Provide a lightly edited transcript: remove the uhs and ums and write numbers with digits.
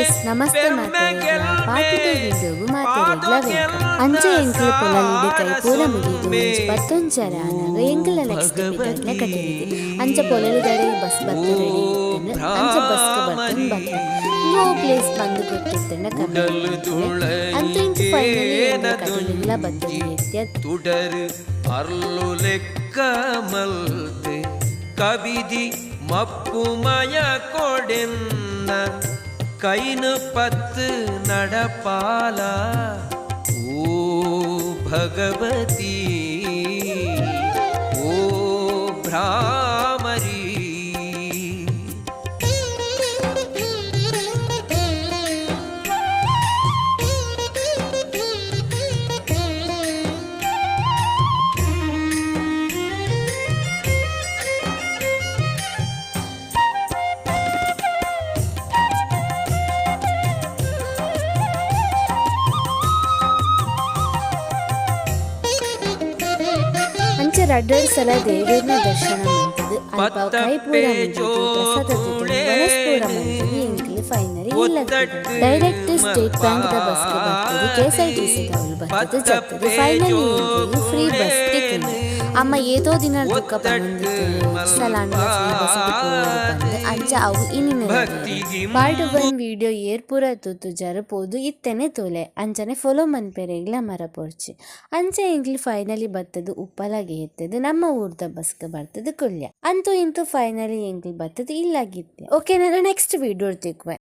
Guys ನಮಸ್ತೆ ಮಾತಾಡಿಲ್ಲ ಪಾಟಿಗೆ ವಿಡಿಯೋಗು ಮಾತಾಡಿಲ್ಲ ಅಂಚೆ ಎಂಕಲು ಪೊಲಲಿಡು ಕೈ ಪೂರ ಮುಗಿದು ಪತ್ತೊಂಚರ ಅನಾಗ ಎಂಕಲ ನೆಕ್ಸ್ಟ್ ಪಿಟಕ್ಲ ಕಟ್ಟಿದೆ ಅಂಚ ಪೊಲಲು ದಡೆ ಬಸ್ ಬತ್ತು ರೆಡಿ ಇತ್ತಂದು ಅಂಚ ಬಸ್ಗೆ ಬರ್ತನ್ ಬತ್ತ ನೋ ಪ್ಲೇಸ್ ಬಂದು ಕೊಟ್ಟಿತ್ತಂಡ ಕಮ್ಮಿ ಅಂತ ಇಂಚು ಫೈನಲಿ ಕಟ್ಟಿಲ್ಲ ಬತ್ತು ನಿತ್ಯ ತುಡರು ಅರ್ಲು ಲೆಕ್ಕ ಮಲ್ತೆ ಕವಿದಿ ಮಪ್ಪುಮಯ ಕೊಡೆನ್ನ ಕೈನು ಪತ್ತು ನಡಪಾಲ ಓ ಭಗವತಿ ಓ ಭ್ರಾಮರಿ ರಡ್ಡರ್ ಸಲ ದೇವರನ್ನ ದರ್ಶನ ಮಾಡ್ತದೆ ಅಲ್ಪ ಕೈ ಪೂರ ಪ್ರಸಾದ ಪೂರ ಎಂಕಲು ಫೈನಲಿ ಇಲ್ಲ direct state bank the bus ಬರ್ತದೆ KSRTC ದವಳು ಬರ್ತದೆ ಜರ್ತದೆ ಫೈನಲಿ ಎಂಕಲು ಫ್ರೀ ಬಸ್ ಟಿಕೆಟ್ ಅಮ್ಮ ಏತೋ ದಿನ ದುಃಖ ಬಂದಿತ್ತು ಸಲಾಂಡ್ ಬಸ್ ಬಂದು ಅಂಚ ಅವು ಇನ್ನಿನ ಪಾರ್ಟ್ 1 ವಿಡಿಯೋ ಏರ್ ಪೂರ ತುತ್ತು ಜರಪೋದು ಇತ್ತನೆ ತೋಲೆ ಅಂಚನೆ ಫಾಲೋ ಮನ್ಪೆರೆ ಇಲ್ಲ ಮರ ಪೊರ್ಚಿ ಅಂಚ ಎಂಕ್ಲು ಫೈನಲಿ ಬರ್ತದು ಉಪ್ಪಲಾಗಿ ಎತ್ತದು ನಮ್ಮ ಊರ್ದ ಬಸ್ಗೆ ಬರ್ತದೆ ಕೊಲ್ಯ ಅಂತೂ ಇಂತೂ ಫೈನಲಿ ಎಂಕ್ಲು ಬರ್ತದೆ ಇಲ್ಲಾಗಿತ್ತೆ ಓಕೆ ನಾನು ನೆಕ್ಸ್ಟ್ ವಿಡಿಯೋ ತಿಕ್ವೆ.